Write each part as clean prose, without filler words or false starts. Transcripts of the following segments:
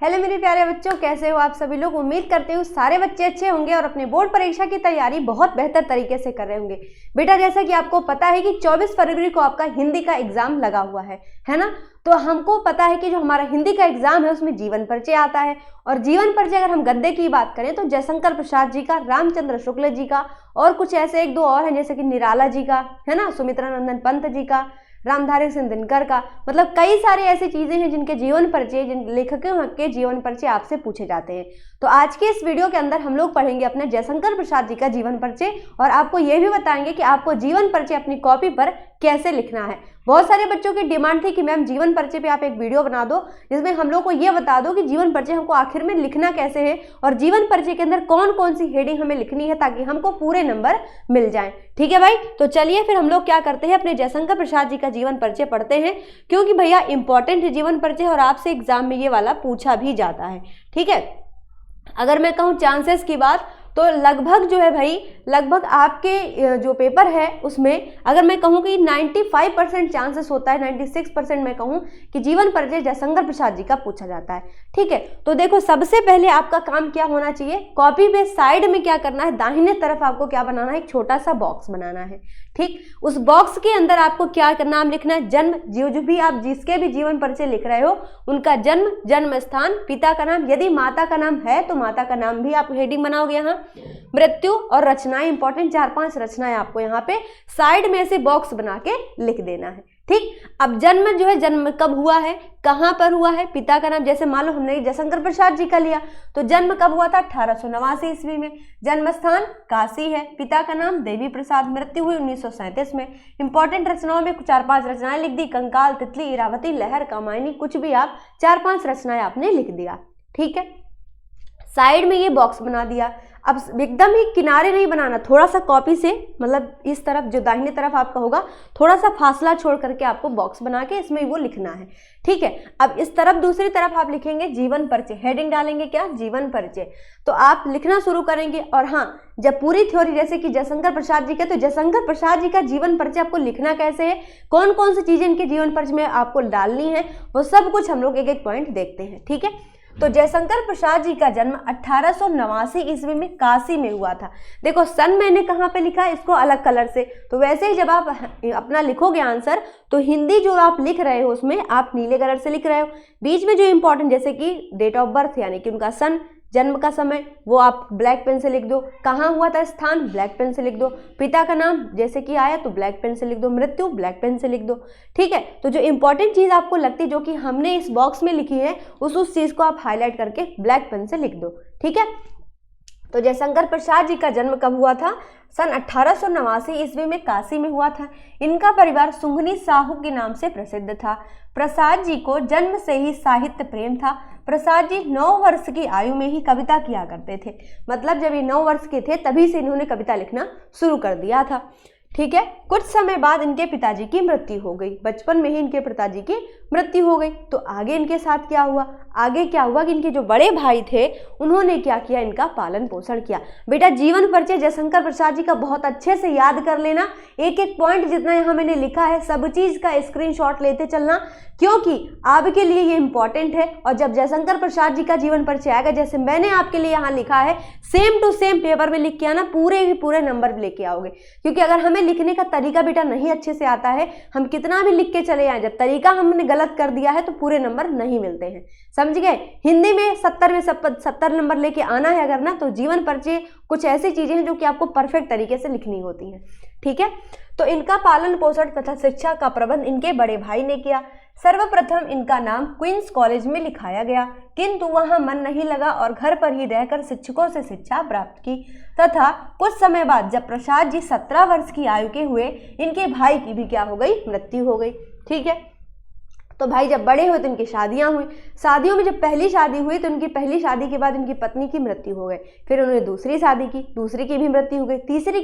Hello मेरे प्यारे बच्चों, कैसे हो आप सभी लोग। उम्मीद करते हूँ सारे बच्चे अच्छे होंगे और अपने बोर्ड परीक्षा की तैयारी बहुत बेहतर तरीके से कर रहे होंगे। बेटा जैसा कि आपको पता है कि 24 फरवरी को आपका हिंदी का एग्जाम लगा हुआ है ना। तो हमको पता है कि जो हमारा हिंदी का एग्जाम है उसमें जीवन परिचय आता है। और जीवन परिचय अगर हम गद्य की बात करें तो जयशंकर प्रसाद जी का, रामचंद्र शुक्ल जी का और कुछ ऐसे एक दो और हैं जैसे कि निराला जी का, है ना, सुमित्रा नंदन पंत जी का, रामधारी सिंह दिनकर का। मतलब कई सारे ऐसी चीजें हैं जिनके जीवन परिचय, जिन लेखकों के जीवन परिचय आपसे पूछे जाते हैं। तो आज के इस वीडियो के अंदर हम लोग पढ़ेंगे अपने जयशंकर प्रसाद जी का जीवन परिचय और आपको यह भी बताएंगे कि आपको जीवन परिचय अपनी कॉपी पर कैसे लिखना है। बहुत सारे बच्चों की डिमांड थी कि मैम जीवन परिचय पे आप एक वीडियो बना दो जिसमें हम लोग को ये बता दो कि जीवन परिचय हमको आखिर में लिखना कैसे है और जीवन परिचय के अंदर कौन कौन सी हेडिंग हमें लिखनी है ताकि हमको पूरे नंबर मिल जाएं। ठीक है भाई, तो चलिए फिर हम लोग क्या करते हैं, अपने जयशंकर प्रसाद जी का जीवन परिचय पढ़ते हैं, क्योंकि भैया इंपॉर्टेंट है जीवन परिचय और आपसे एग्जाम में ये वाला पूछा भी जाता है। ठीक है, अगर मैं कहूँ चांसेस की बात तो लगभग जो है भाई, लगभग आपके जो पेपर है उसमें अगर मैं कहूँ कि 95% चांसेस होता है, 96% मैं कहूँ कि जीवन परिचय जयशंकर प्रसाद जी का पूछा जाता है। ठीक है, तो देखो सबसे पहले आपका काम क्या होना चाहिए, कॉपी पे साइड में क्या करना है, दाहिने तरफ आपको क्या बनाना है, एक छोटा सा बॉक्स बनाना है। ठीक, उस बॉक्स के अंदर आपको क्या नाम लिखना है, जन्म, जो भी आप जिसके भी जीवन परिचय लिख रहे हो उनका जन्म, जन्म स्थान, पिता का नाम, यदि माता का नाम है तो माता का नाम भी आप हेडिंग बनाओगे यहाँ, मृत्यु और रचनाएं, इंपॉर्टेंट 4-5 रचनाएं आपको यहाँ पे साइड में से बॉक्स बना के लिख देना है। ठीक, अब जन्म जो है, जन्म कब हुआ है, कहाँ पर हुआ है, पिता का नाम, जैसे मान लो हमने जयशंकर प्रसाद जी का लिया तो जन्म कब हुआ था, 1889 ईस्वी में, जन्म स्थान काशी है, पिता का नाम देवी प्रसाद, मृत्यु हुई 1937 में। इंपॉर्टेंट रचनाओं में 4-5 रचनाएं लिख दी, कंकाल, तितली, इरावती, लहर, कामायनी, कुछ भी आप 4-5 रचनाएं आपने लिख दिया। ठीक है, साइड में ये बॉक्स बना दिया। अब एकदम ही किनारे नहीं बनाना, थोड़ा सा कॉपी से मतलब इस तरफ जो दाहिने तरफ आपका होगा थोड़ा सा फासला छोड़ करके आपको बॉक्स बना के इसमें वो लिखना है। ठीक है, अब इस तरफ दूसरी तरफ आप लिखेंगे जीवन परिचय, हेडिंग डालेंगे क्या, जीवन परिचय। तो आप लिखना शुरू करेंगे और हाँ, जब पूरी थ्योरी जैसे कि जयशंकर प्रसाद जी का, तो जयशंकर प्रसाद जी का जीवन परिचय आपको लिखना कैसे है, कौन कौन सी चीजें इनके जीवन परिचय में आपको डालनी है, वो सब कुछ हम लोग एक एक पॉइंट देखते हैं। ठीक है, तो जयशंकर प्रसाद जी का जन्म 1889 ईस्वी में काशी में हुआ था। देखो सन मैंने कहाँ पे लिखा है, इसको अलग कलर से, तो वैसे ही जब आप अपना लिखोगे आंसर तो हिंदी जो आप लिख रहे हो उसमें आप नीले कलर से लिख रहे हो, बीच में जो इंपॉर्टेंट जैसे कि डेट ऑफ बर्थ यानी कि उनका सन, जन्म का समय, वो आप ब्लैक पेन से लिख दो, कहाँ हुआ था स्थान ब्लैक पेन से लिख दो, पिता का नाम जैसे कि आया तो ब्लैक पेन से लिख दो, मृत्यु ब्लैक पेन से लिख दो। ठीक है, तो जो इंपॉर्टेंट चीज़ आपको लगती है जो कि हमने इस बॉक्स में लिखी है उस चीज़ को आप हाईलाइट करके ब्लैक पेन से लिख दो। ठीक है, तो जयशंकर प्रसाद जी का जन्म कब हुआ था, सन 1889 ईस्वी में काशी में हुआ था। इनका परिवार सुंघनी साहू के नाम से प्रसिद्ध था। प्रसाद जी को जन्म से ही साहित्य प्रेम था। प्रसाद जी 9 वर्ष की आयु में ही कविता किया करते थे, मतलब जब ये 9 वर्ष के थे तभी से इन्होंने कविता लिखना शुरू कर दिया था। ठीक है, कुछ समय बाद इनके पिताजी की मृत्यु हो गई, बचपन में ही इनके पिताजी की मृत्यु हो गई। तो आगे इनके साथ क्या हुआ, आगे क्या हुआ कि इनके जो बड़े भाई थे उन्होंने क्या किया, इनका पालन पोषण किया। बेटा जीवन परिचय जयशंकर प्रसाद जी का बहुत अच्छे से याद कर लेना, एक एक पॉइंट जितना यहाँ मैंने लिखा है सब चीज का स्क्रीनशॉट लेते चलना, क्योंकि आपके लिए ये इंपॉर्टेंट है। और जब जयशंकर प्रसाद जी का जीवन परिचय आएगा, जैसे मैंने आपके लिए यहाँ लिखा है, सेम टू सेम पेपर में लिख के आना, पूरे ही पूरे नंबर लेके आओगे। क्योंकि अगर हमें लिखने का तरीका बेटा नहीं अच्छे से आता है, हम कितना भी लिख के चले आए, जब तरीका हमने गलत कर दिया है तो पूरे नंबर नहीं मिलते हैं। समझ गए, हिंदी में 70 में 70 नंबर लेके आना है अगर ना, तो जीवन परिचय कुछ ऐसी चीजें हैं जो कि आपको परफेक्ट तरीके से लिखनी होती हैं। ठीक है, तो इनका पालन पोषण तथा शिक्षा का प्रबंध इनके बड़े भाई ने किया। सर्वप्रथम इनका नाम क्वींस कॉलेज में लिखाया गया, किंतु वहां मन नहीं लगा और घर पर ही रहकर शिक्षकों से शिक्षा प्राप्त की। तथा कुछ समय बाद जब प्रसाद जी 17 वर्ष की आयु के हुए, इनके भाई की भी क्या हो गई, मृत्यु हो गई। ठीक है, तो भाई जब बड़े हुए तो इनकी शादियां हुई, शादियों में जब पहली शादी हुई तो इनकी पहली शादी के बाद इनकी पत्नी की मृत्यु हो गई, फिर उन्होंने दूसरी शादी की, दूसरी की भी मृत्यु हो गई, तीसरी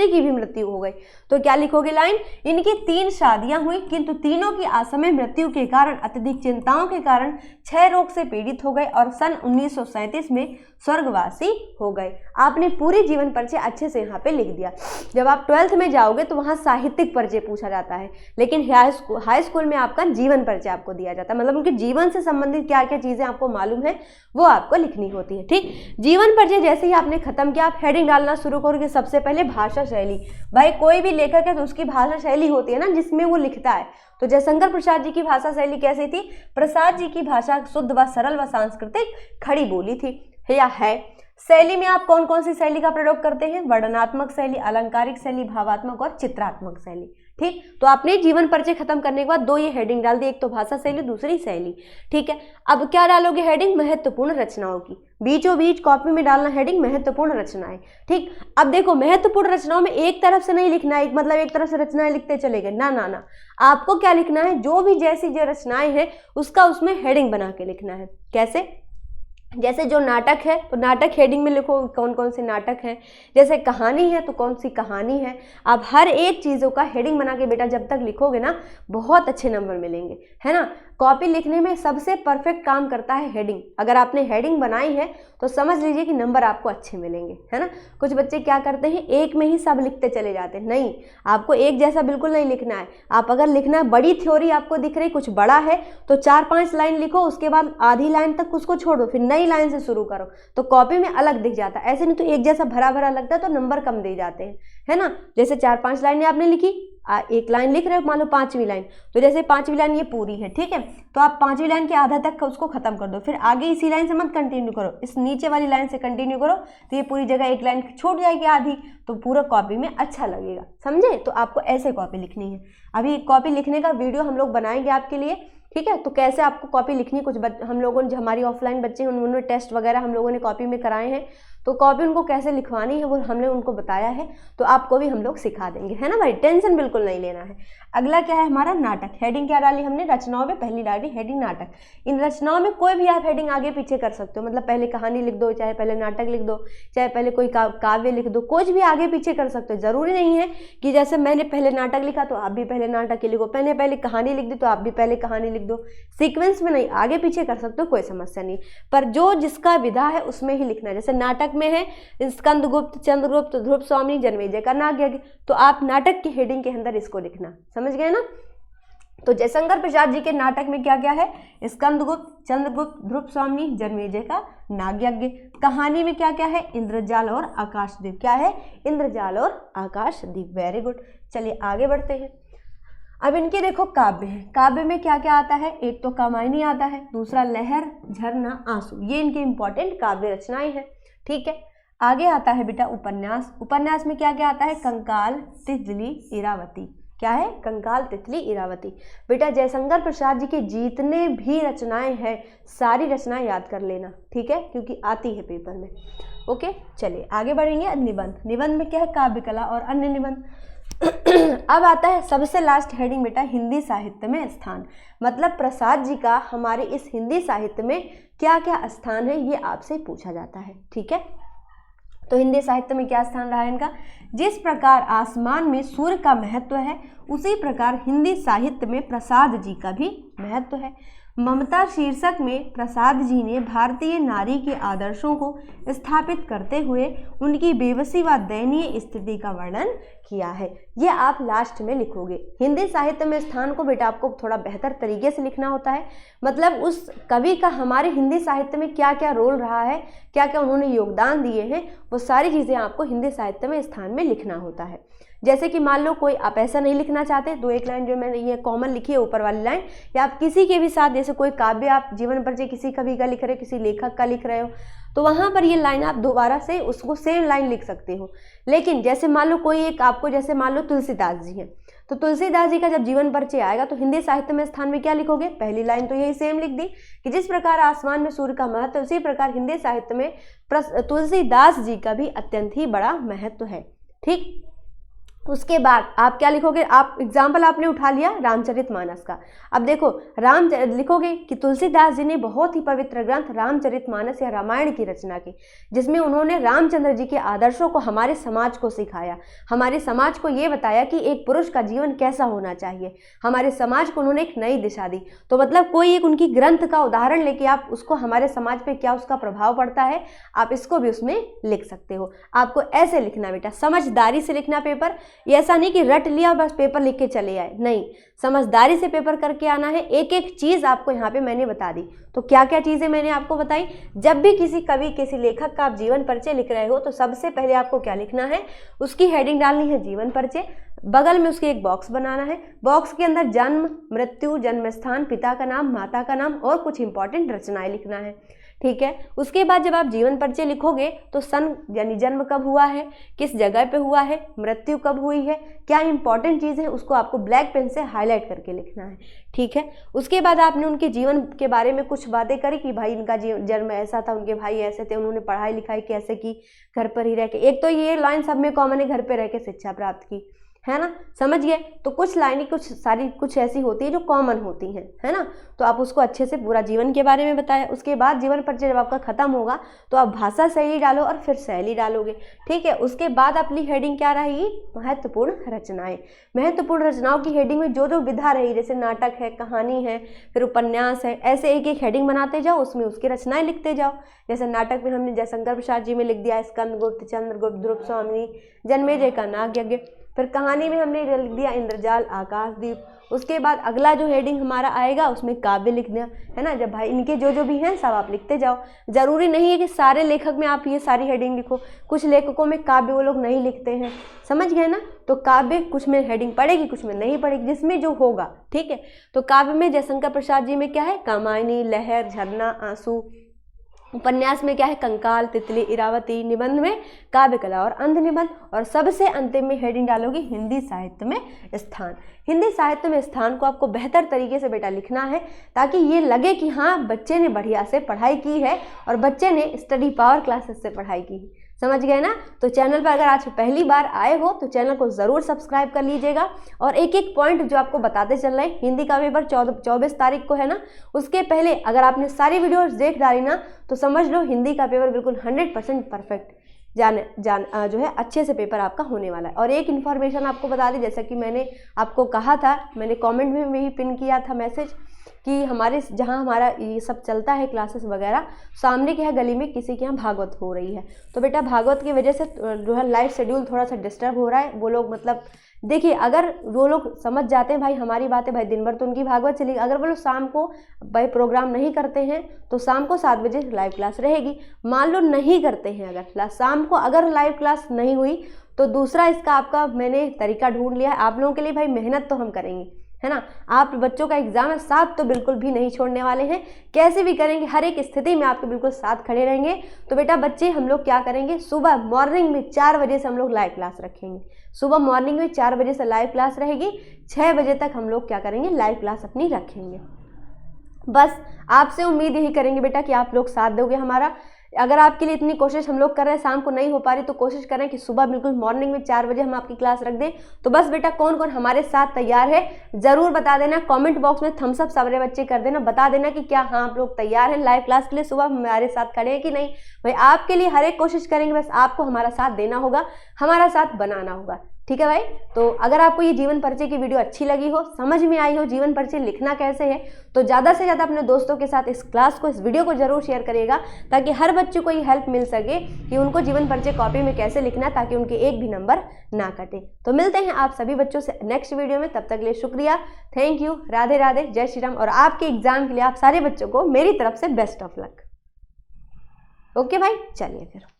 की भी मृत्यु हो गई। तो क्या लिखोगे लाइन, इनकी 3 शादियां हुई किंतु तीनों की असमय मृत्यु के कारण अत्यधिक चिंताओं के कारण क्षय रोग से पीड़ित हो गए और सन 1937 में स्वर्गवासी हो गए। आपने पूरी जीवन परिचय अच्छे से यहाँ पे लिख दिया। जब आप 12th में जाओगे तो वहाँ साहित्यिक परिचय पूछा जाता है, लेकिन हाई स्कूल में आपका जीवन परिचय परिचय आपको दिया जाता है, मतलब उनके जीवन से संबंधित क्या क्या चीजें आपको मालूम है वो आपको लिखनी होती है। ठीक, जीवन परिचय जैसे ही आपने खत्म किया, आप हेडिंग डालना शुरू करोगे। सबसे पहले भाषा शैली, भाई कोई भी लेखक है तो उसकी भाषा शैली होती है ना जिसमें वो लिखता है। तो जयशंकर प्रसाद जी की भाषा शैली कैसी थी? प्रसाद जी की भाषा शुद्ध व सरल व सांस्कृतिक खड़ी बोली थी या है। शैली में आप कौन कौन सी शैली का प्रयोग करते हैं? वर्णनात्मक शैली, अलंकारिक शैली, भावात्मक और चित्रात्मक शैली। ठीक, तो आपने जीवन परिचय खत्म करने के बाद दो ये हेडिंग डाल दी, एक तो भाषा शैली, दूसरी शैली। ठीक है, अब क्या डालोगे हेडिंग? महत्वपूर्ण रचनाओं की। बीचों बीच कॉपी में डालना हेडिंग महत्वपूर्ण रचनाएं। ठीक, अब देखो महत्वपूर्ण रचनाओं में एक तरफ से नहीं लिखना है, मतलब एक तरफ से रचनाएं लिखते चले गए, ना ना ना, आपको क्या लिखना है? जो भी जैसी जो रचनाएं हैं उसका उसमें हेडिंग बना के लिखना है। कैसे? जैसे जो नाटक है तो नाटक हेडिंग में लिखो कौन कौन से नाटक हैं, जैसे कहानी है तो कौन सी कहानी है। आप हर एक चीज़ों का हेडिंग बना के बेटा जब तक लिखोगे ना बहुत अच्छे नंबर मिलेंगे, है ना। कॉपी लिखने में सबसे परफेक्ट काम करता है हेडिंग। अगर आपने हेडिंग बनाई है तो समझ लीजिए कि नंबर आपको अच्छे मिलेंगे, है ना। कुछ बच्चे क्या करते हैं, एक में ही सब लिखते चले जाते हैं। नहीं, आपको एक जैसा बिल्कुल नहीं लिखना है। आप अगर लिखना है, बड़ी थ्योरी आपको दिख रही, कुछ बड़ा है तो 4-5 लाइन लिखो, उसके बाद आधी लाइन तक उसको छोड़ दो, फिर नई लाइन से शुरू करो, तो कॉपी में अलग दिख जाता है। ऐसे नहीं तो एक जैसा भरा भरा लगता है तो नंबर कम दे जाते हैं, है ना। जैसे 4-5 लाइनें आपने लिखी, एक लाइन लिख रहे हो, मान लो 5वीं लाइन, तो जैसे 5वीं लाइन ये पूरी है, ठीक है, तो आप 5वीं लाइन के आधा तक उसको खत्म कर दो, फिर आगे इसी लाइन से मत कंटिन्यू करो, इस नीचे वाली लाइन से कंटिन्यू करो, तो ये पूरी जगह एक लाइन छूट जाएगी आधी, तो पूरा कॉपी में अच्छा लगेगा, समझे। तो आपको ऐसे कॉपी लिखनी है। अभी कॉपी लिखने का वीडियो हम लोग बनाएंगे आपके लिए, ठीक है। तो कैसे आपको कॉपी लिखनी, कुछ हम लोगों ने, हमारी ऑफलाइन बच्चे हैं उन्होंने टेस्ट वगैरह हम लोगों ने कॉपी में कराए हैं, तो कॉपी उनको कैसे लिखवानी है वो हमने उनको बताया है, तो आपको भी हम लोग सिखा देंगे, है ना भाई, टेंशन बिल्कुल नहीं लेना है। अगला क्या है हमारा? नाटक। हेडिंग क्या डाली हमने? रचनाओं में पहली डाली हेडिंग नाटक। इन रचनाओं में कोई भी आप हेडिंग आगे पीछे कर सकते हो, मतलब पहले कहानी लिख दो, चाहे पहले नाटक लिख दो, चाहे पहले कोई काव्य लिख दो, कुछ भी आगे पीछे कर सकते हो। जरूरी नहीं है कि जैसे मैंने पहले नाटक लिखा तो आप भी पहले नाटक ही लिखो, मैंने पहले कहानी लिख दी तो आप भी पहले कहानी लिख दो, सीक्वेंस में नहीं, आगे पीछे कर सकते हो, कोई समस्या नहीं, पर जो जिसका विधा है उसमें ही लिखना है। जैसे नाटक में है स्कंदगुप्त, चंद्रगुप्त, ध्रुव स्वामी, जन्मेजय का नाग्यज्ञ, तो आप नाटक की हेडिंग के अंदर इसको लिखना, समझ गए ना। तो जयशंकर प्रसाद जी के नाटक में क्या क्या है? स्कंदगुप्त, चंद्रगुप्त, ध्रुव स्वामी, जन्मेजय का नाग्यज्ञ। कहानी में क्या क्या है? इंद्रजाल और आकाशदीप। क्या है? इंद्रजाल और आकाशदीप। वेरी गुड, चलिए आगे बढ़ते हैं। अब इनके देखो काव्य है, काव्य में क्या क्या आता है? एक तो कामायनी आता है, दूसरा लहर, झरना, आंसू, ये इनके इंपॉर्टेंट काव्य रचनाएं हैं, ठीक है। आगे आता है बेटा उपन्यास। उपन्यास में क्या क्या आता है? कंकाल, तितली, इरावती। क्या है? कंकाल, तितली, इरावती। बेटा जयशंकर प्रसाद जी के जितने भी रचनाएं हैं सारी रचनाएं याद कर लेना, ठीक है, क्योंकि आती है पेपर में। ओके, चलिए आगे बढ़ेंगे। निबंध। निबंध में क्या है? काव्य कला और अन्य निबंध। अब आता है सबसे लास्ट हेडिंग बेटा, हिंदी साहित्य में स्थान। मतलब प्रसाद जी का हमारे इस हिंदी साहित्य में क्या क्या स्थान है ये आपसे पूछा जाता है, ठीक है। तो हिंदी साहित्य में क्या स्थान रहा है इनका? जिस प्रकार आसमान में सूर्य का महत्व है उसी प्रकार हिंदी साहित्य में प्रसाद जी का भी महत्व है। ममता शीर्षक में प्रसाद जी ने भारतीय नारी के आदर्शों को स्थापित करते हुए उनकी बेबसी व दयनीय स्थिति का वर्णन किया है। ये आप लास्ट में लिखोगे। हिंदी साहित्य में स्थान को बेटा आपको थोड़ा बेहतर तरीके से लिखना होता है, मतलब उस कवि का हमारे हिंदी साहित्य में क्या क्या रोल रहा है, क्या क्या उन्होंने योगदान दिए हैं, वो सारी चीज़ें आपको हिंदी साहित्य में स्थान में लिखना होता है। जैसे कि मान लो कोई आप ऐसा नहीं लिखना चाहते तो एक लाइन जो मैंने ये कॉमन लिखी है ऊपर वाली लाइन, या आप किसी के भी साथ जैसे कोई काव्य आप जीवन परिचय किसी कवि का लिख रहे हो, किसी लेखक का लिख रहे हो, तो वहाँ पर ये लाइन आप दोबारा से उसको सेम लाइन लिख सकते हो। लेकिन जैसे मान लो कोई एक आपको, जैसे मान लो तुलसीदास जी हैं, तो तुलसीदास जी का जब जीवन परिचय आएगा तो हिंदी साहित्य में स्थान में क्या लिखोगे? पहली लाइन तो यही सेम लिख दी कि जिस प्रकार आसमान में सूर्य का महत्व, उसी प्रकार हिंदी साहित्य में तुलसीदास जी का भी अत्यंत ही बड़ा महत्व है, ठीक। उसके बाद आप क्या लिखोगे? आप एग्जाम्पल आपने उठा लिया रामचरितमानस का। अब देखो लिखोगे कि तुलसीदास जी ने बहुत ही पवित्र ग्रंथ रामचरितमानस या रामायण की रचना की, जिसमें उन्होंने रामचंद्र जी के आदर्शों को हमारे समाज को सिखाया, हमारे समाज को ये बताया कि एक पुरुष का जीवन कैसा होना चाहिए, हमारे समाज को उन्होंने एक नई दिशा दी। तो मतलब कोई एक उनकी ग्रंथ का उदाहरण लेके आप उसको हमारे समाज पे क्या उसका प्रभाव पड़ता है, आप इसको भी उसमें लिख सकते हो। आपको ऐसे लिखना बेटा, समझदारी से लिखना पेपर, ये ऐसा नहीं कि रट लिया और बस पेपर लिख के चले आए, नहीं, समझदारी से पेपर करके आना है। एक एक चीज़ आपको यहाँ पे मैंने बता दी। तो क्या क्या चीज़ें मैंने आपको बताई, जब भी किसी कवि किसी लेखक का आप जीवन परिचय लिख रहे हो तो सबसे पहले आपको क्या लिखना है, उसकी हेडिंग डालनी है जीवन परिचय, बगल में उसके एक बॉक्स बनाना है, बॉक्स के अंदर जन्म, मृत्यु, जन्म स्थान, पिता का नाम, माता का नाम और कुछ इंपॉर्टेंट रचनाएं लिखना है। ठीक है, उसके बाद जब आप जीवन परिचय लिखोगे तो सन यानी जन्म कब हुआ है, किस जगह पे हुआ है, मृत्यु कब हुई है, क्या इंपॉर्टेंट चीज़ है, उसको आपको ब्लैक पेन से हाईलाइट करके लिखना है। ठीक है, उसके बाद आपने उनके जीवन के बारे में कुछ बातें करी कि भाई इनका जन्म ऐसा था, उनके भाई ऐसे थे, उन्होंने पढ़ाई लिखाई कैसे की, घर पर ही रह के, एक तो ये लाइन सब में कॉमन है, घर पर रह के शिक्षा प्राप्त की, है ना, समझ गए। तो कुछ लाइनें कुछ ऐसी होती है जो कॉमन होती हैं, है ना, तो आप उसको अच्छे से पूरा जीवन के बारे में बताया। उसके बाद जीवन परिचय जब आपका खत्म होगा तो आप भाषा शैली डालो और फिर शैली डालोगे। ठीक है, उसके बाद अपनी हेडिंग क्या रहेगी, महत्वपूर्ण रचनाएं। महत्वपूर्ण रचनाओं की हेडिंग में जो जो विधा रही, जैसे नाटक है, कहानी है, फिर उपन्यास है, ऐसे एक एक हेडिंग बनाते जाओ, उसमें उसकी रचनाएं लिखते जाओ। जैसे नाटक में हमने जयशंकर प्रसाद जी में लिख दिया स्कंद गुप्त, चंद्रगुप्त, ध्रुव स्वामी, जन्मेजय का नाग यज्ञ। फिर कहानी में हमने लिख दिया इंद्रजाल, आकाशदीप। उसके बाद अगला जो हेडिंग हमारा आएगा उसमें काव्य लिख दिया, है ना। जब भाई इनके जो जो भी हैं सब आप लिखते जाओ। जरूरी नहीं है कि सारे लेखक में आप ये सारी हेडिंग लिखो, कुछ लेखकों में काव्य वो लोग नहीं लिखते हैं, समझ गए ना। तो काव्य कुछ में हेडिंग पड़ेगी, कुछ में नहीं पड़ेगी, जिसमें जो होगा। ठीक है, तो काव्य में जयशंकर प्रसाद जी में क्या है, कामायनी, लहर, झरना, आंसू। उपन्यास में क्या है, कंकाल, तितली, इरावती। निबंध में काव्य कला और अंध निबंध। और सबसे अंतिम में हेडिंग डालोगी हिंदी साहित्य में स्थान। हिंदी साहित्य में स्थान को आपको बेहतर तरीके से बेटा लिखना है, ताकि ये लगे कि हाँ बच्चे ने बढ़िया से पढ़ाई की है और बच्चे ने स्टडी पावर क्लासेस से पढ़ाई की है। समझ गए ना। तो चैनल पर अगर आज पहली बार आए हो तो चैनल को ज़रूर सब्सक्राइब कर लीजिएगा। और एक एक पॉइंट जो आपको बताते चल रहे हैं, हिंदी का पेपर 24 तारीख को है ना, उसके पहले अगर आपने सारी वीडियोस देख डाली ना तो समझ लो हिंदी का पेपर बिल्कुल 100% परफेक्ट जो है अच्छे से पेपर आपका होने वाला है। और एक इन्फॉर्मेशन आपको बता दी, जैसा कि मैंने आपको कहा था, मैंने कमेंट में भी पिन किया था मैसेज कि हमारे जहाँ हमारा ये सब चलता है क्लासेस वगैरह, सामने क्या है गली में किसी के यहाँ भागवत हो रही है। तो बेटा भागवत की वजह से जो है लाइफ शेड्यूल थोड़ा सा डिस्टर्ब हो रहा है। वो लोग मतलब देखिए, अगर वो लोग समझ जाते हैं भाई हमारी बातें, भाई दिन भर तो उनकी भागवत चलेगी, अगर वो लोग शाम को भाई प्रोग्राम नहीं करते हैं तो शाम को 7 बजे लाइव क्लास रहेगी। मान लो नहीं करते हैं, अगर शाम को अगर लाइव क्लास नहीं हुई तो दूसरा इसका आपका मैंने तरीका ढूंढ लिया है आप लोगों के लिए। भाई मेहनत तो हम करेंगे, है ना। आप बच्चों का एग्जाम है, साथ तो बिल्कुल भी नहीं छोड़ने वाले हैं, कैसे भी करेंगे, हर एक स्थिति में आपके बिल्कुल साथ खड़े रहेंगे। तो बेटा बच्चे हम लोग क्या करेंगे, सुबह मॉर्निंग में 4 बजे से हम लोग लाइव क्लास रखेंगे। सुबह मॉर्निंग में 4 बजे से लाइव क्लास रहेगी, 6 बजे तक हम लोग क्या करेंगे, लाइव क्लास अपनी रखेंगे। बस आपसे उम्मीद यही करेंगे बेटा कि आप लोग साथ दोगे हमारा। अगर आपके लिए इतनी कोशिश हम लोग कर रहे हैं, शाम को नहीं हो पा रही तो कोशिश करें कि सुबह बिल्कुल मॉर्निंग में 4 बजे हम आपकी क्लास रख दें। तो बस बेटा कौन कौन हमारे साथ तैयार है ज़रूर बता देना, कमेंट बॉक्स में थम्स अप सारे बच्चे कर देना, बता देना कि क्या हाँ आप लोग तैयार हैं लाइव क्लास के लिए, सुबह हमारे साथ खड़े हैं कि नहीं। भाई आपके लिए हर एक कोशिश करेंगे, बस आपको हमारा साथ देना होगा, हमारा साथ बनाना होगा। ठीक है भाई। तो अगर आपको ये जीवन परिचय की वीडियो अच्छी लगी हो, समझ में आई हो जीवन परिचय लिखना कैसे है, तो ज़्यादा से ज़्यादा अपने दोस्तों के साथ इस क्लास को, इस वीडियो को जरूर शेयर करिएगा, ताकि हर बच्चे को ये हेल्प मिल सके कि उनको जीवन परिचय कॉपी में कैसे लिखना है, ताकि उनके एक भी नंबर ना कटे। तो मिलते हैं आप सभी बच्चों से नेक्स्ट वीडियो में, तब तक के लिए शुक्रिया, थैंक यू, राधे राधे, जय श्री राम। और आपके एग्जाम के लिए आप सारे बच्चों को मेरी तरफ से बेस्ट ऑफ लक। ओके भाई, चलिए फिर।